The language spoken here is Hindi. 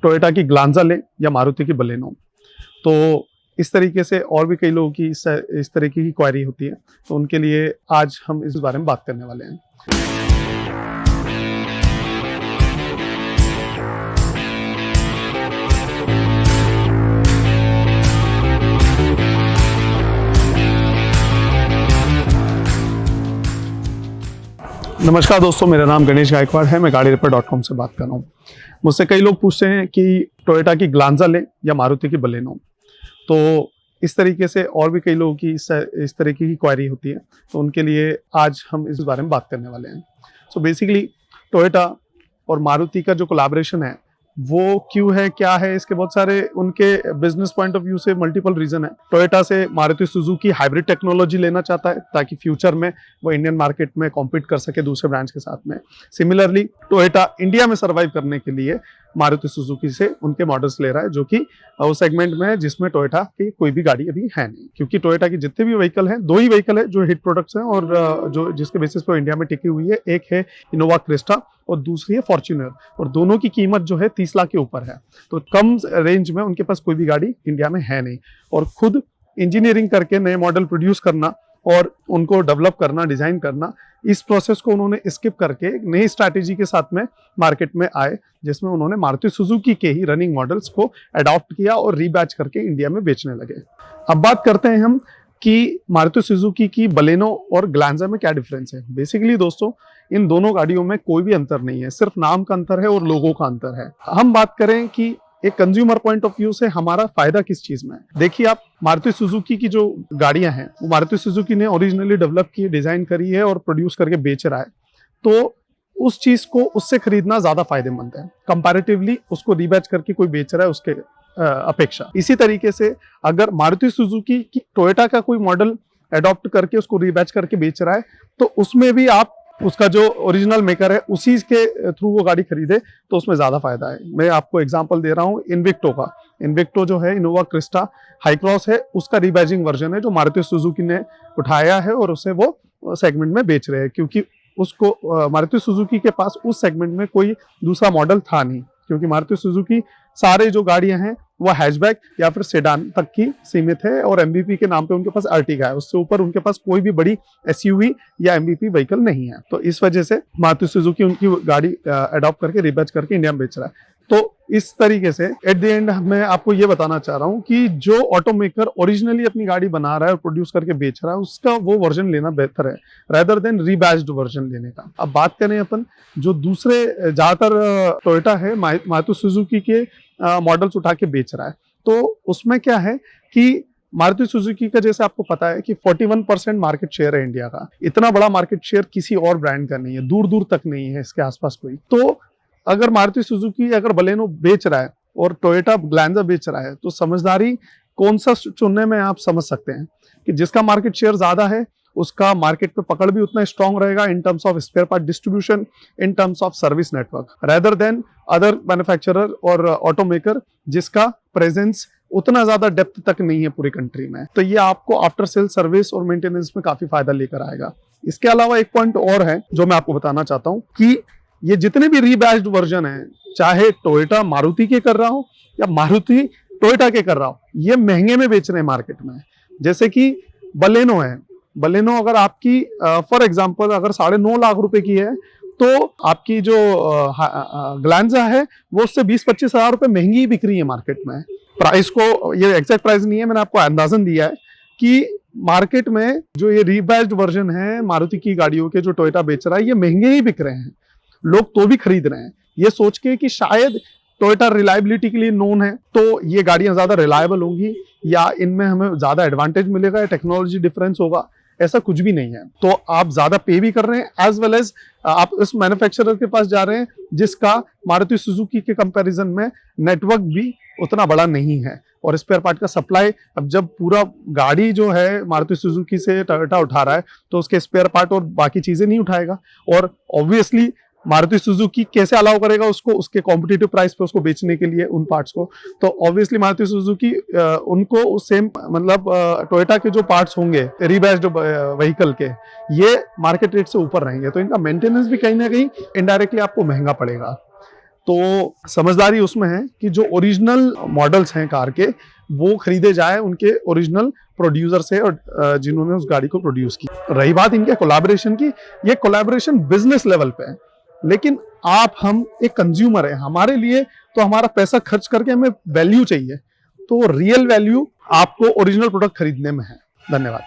टोयोटा की ग्लांजा लें या मारुति की बलेनो। तो इस तरीके से और भी कई लोगों की इस तरीके की क्वेरी होती है, तो उनके लिए आज हम इस बारे में बात करने वाले हैं। नमस्कार दोस्तों, मेरा नाम गणेश गायकवाड़ है। मैं गाड़ीरेपर.com से बात कर रहा हूँ। मुझसे कई लोग पूछते हैं कि टोयोटा की ग्लांजा लें या मारुति की बलेनो। तो इस तरीके से और भी कई लोगों की इस तरीके की क्वेरी होती है, तो उनके लिए आज हम इस बारे में बात करने वाले हैं। सो बेसिकली टोयोटा और मारुति का जो कोलैबोरेशन है वो क्यों है, क्या है, इसके बहुत सारे उनके बिजनेस पॉइंट ऑफ व्यू से मल्टीपल रीजन है। टोयोटा से मारुति सुजुकी हाइब्रिड टेक्नोलॉजी लेना चाहता है ताकि फ्यूचर में वो इंडियन मार्केट में कॉम्पीट कर सके दूसरे ब्रांड्स के साथ में। सिमिलरली टोयोटा इंडिया में सर्वाइव करने के लिए मारुति सुजुकी से उनके मॉडल्स ले रहा है, जो कि उस सेगमेंट में है जिसमें टोयोटा की कोई भी गाड़ी अभी है नहीं। क्योंकि टोयोटा की जितने भी व्हीकल हैं, दो ही व्हीकल है जो हिट प्रोडक्ट्स हैं और जो जिसके बेसिस पर इंडिया में टिकी हुई है। एक है इनोवा क्रिस्टा और दूसरी है फॉर्च्यूनर, और दोनों की कीमत जो है 30 लाख के ऊपर है। तो कम रेंज में उनके पास कोई भी गाड़ी इंडिया में है नहीं, और खुद इंजीनियरिंग करके नए मॉडल प्रोड्यूस करना और उनको डेवलप करना, डिजाइन करना, इस प्रोसेस को उन्होंने स्किप करके एक नई स्ट्रैटेजी के साथ में मार्केट में आए, जिसमें उन्होंने मारुति सुजुकी के ही रनिंग मॉडल्स को अडॉप्ट किया और रीबैच करके इंडिया में बेचने लगे। अब बात करते हैं हम कि मारुति सुजुकी की बलेनो और ग्लांजा में क्या डिफरेंस है। बेसिकली दोस्तों, इन दोनों गाड़ियों में कोई भी अंतर नहीं है, सिर्फ नाम का अंतर है और लोगो का अंतर है। हम बात करें कि एक कंज्यूमर पॉइंट ऑफ व्यू से हमारा फायदा किस चीज में है। देखिए, आप मारुति सुजुकी की जो गाड़ियां हैं वो मारुति सुजुकी ने ओरिजिनली डेवलप की, डिजाइन करी है और प्रोड्यूस करके बेच रहा है, तो उस चीज को उससे खरीदना ज्यादा फायदेमंद है कंपैरेटिवली उसको रीबैच करके कोई बेच रहा है उसके अपेक्षा। इसी तरीके से अगर मारुति सुजुकी की टोयोटा का कोई मॉडल अडॉप्ट करके उसको रीबैच करके बेच रहा है, तो उसमें भी आप उसका जो ओरिजिनल मेकर है उसी के थ्रू वो गाड़ी खरीदे तो उसमें ज्यादा फायदा है। मैं आपको एग्जांपल दे रहा हूँ इन्विक्टो का। इन्विक्टो जो है इनोवा क्रिस्टा हाई क्रॉस है, उसका रीबैजिंग वर्जन है जो मारुति सुजुकी ने उठाया है और उसे वो सेगमेंट में बेच रहे हैं, क्योंकि उसको मारुति सुजुकी के पास उस सेगमेंट में कोई दूसरा मॉडल था नहीं। क्योंकि मारुति सुजुकी सारे जो गाड़ियां हैं वो हैचबैक या फिर सेडान तक की सीमित है, और एमवीपी के नाम पे उनके पास अर्टिगा है, उससे ऊपर उनके पास कोई भी बड़ी एसयूवी या एमवीपी व्हीकल नहीं है। तो इस वजह से मारुति सुजुकी उनकी गाड़ी अडॉप्ट करके रीबैच करके इंडिया में बेच रहा है। तो इस तरीके से एट द एंड मैं आपको ये बताना चाह रहा हूँ कि जो ऑटोमेकर ओरिजिनली अपनी गाड़ी बना रहा है और प्रोड्यूस करके बेच रहा है, उसका वो वर्जन लेना बेहतर है रेदर देन रीबैच्ड वर्जन लेने का। अब बात करें अपन जो दूसरे ज्यादातर टोयोटा है मारुति सुजुकी के मॉडल्स उठा के बेच रहा है, तो उसमें क्या है कि मारुति सुजुकी का जैसे आपको पता है कि 41% मार्केट शेयर है इंडिया का। इतना बड़ा मार्केट शेयर किसी और ब्रांड का नहीं है, दूर दूर तक नहीं है इसके आसपास कोई। तो अगर मारुति सुजुकी अगर बलेनो बेच रहा है और टोयोटा ग्लांजा बेच रहा है, तो समझदारी कौन सा चुनने में आप समझ सकते हैं कि जिसका मार्केट शेयर ज्यादा है उसका मार्केट पे पकड़ भी उतना स्ट्रांग रहेगा in terms of spare part distribution, in terms of service network, rather than other manufacturer और ऑटोमेकर जिसका प्रेजेंस उतना ज्यादा डेप्थ तक नहीं है पूरी कंट्री में। तो ये आपको आफ्टर सेल सर्विस और मेंटेनेंस में काफी फायदा लेकर आएगा। इसके अलावा एक पॉइंट और है जो मैं आपको बताना चाहता हूँ कि ये जितने भी रीबैच्ड वर्जन है, चाहे टोयोटा मारुति के कर रहा हो या मारुति टोयोटा के कर रहा हो, ये महंगे में बेच रहे हैं मार्केट में। जैसे कि बलेनो है, बलेनो अगर आपकी फॉर एग्जांपल अगर 9.5 लाख रुपए की है, तो आपकी जो ग्लांजा है वो उससे 20-25 हजार रुपए महंगी बिक रही है मार्केट में। प्राइस को ये एग्जैक्ट प्राइस नहीं है, मैंने आपको अंदाजन दिया है कि मार्केट में जो ये रीबैच्ड वर्जन है मारुति की गाड़ियों के जो टोयोटा बेच रहा है, ये महंगे ही बिक रहे हैं। लोग तो भी खरीद रहे हैं ये सोच के कि शायद टोयोटा रिलायबिलिटी के लिए नोन है, तो ये गाड़ियां ज्यादा रिलायबल होंगी या इनमें हमें ज्यादा एडवांटेज मिलेगा या टेक्नोलॉजी डिफरेंस होगा। ऐसा कुछ भी नहीं है। तो आप ज्यादा पे भी कर रहे हैं एज वेल एज आप इस मैन्युफैक्चरर के पास जा रहे हैं जिसका मारुति सुजुकी के कंपैरिजन में नेटवर्क भी उतना बड़ा नहीं है, और स्पेयर पार्ट का सप्लाई, अब जब पूरा गाड़ी जो है मारुति सुजुकी से टोयोटा उठा रहा है तो उसके स्पेयर पार्ट और बाकी चीजें नहीं उठाएगा, और ऑब्वियसली मारुति सुजुकी कैसे अलाउ करेगा उसको उसके कॉम्पिटिटिव प्राइस पे उसको बेचने के लिए उन पार्ट्स को। तो ऑब्वियसली मारुति सुजुकी उनको सेम मतलब टोयोटा के जो पार्ट्स होंगे रीबैच्ड व्हीकल के, ये मार्केट रेट से ऊपर रहेंगे, तो इनका मेंटेनेंस भी कहीं ना कहीं इनडायरेक्टली आपको महंगा पड़ेगा। तो समझदारी उसमें है कि जो ओरिजिनल मॉडल्स हैं कार के वो खरीदे जाए उनके ओरिजिनल प्रोड्यूसर से, और जिन्होंने उस गाड़ी को प्रोड्यूस की। रही बात इनके कोलैबोरेशन की, ये कोलैबोरेशन बिजनेस लेवल पे है, लेकिन हम एक कंज्यूमर है, हमारे लिए तो हमारा पैसा खर्च करके हमें वैल्यू चाहिए, तो रियल वैल्यू आपको ओरिजिनल प्रोडक्ट खरीदने में है। धन्यवाद।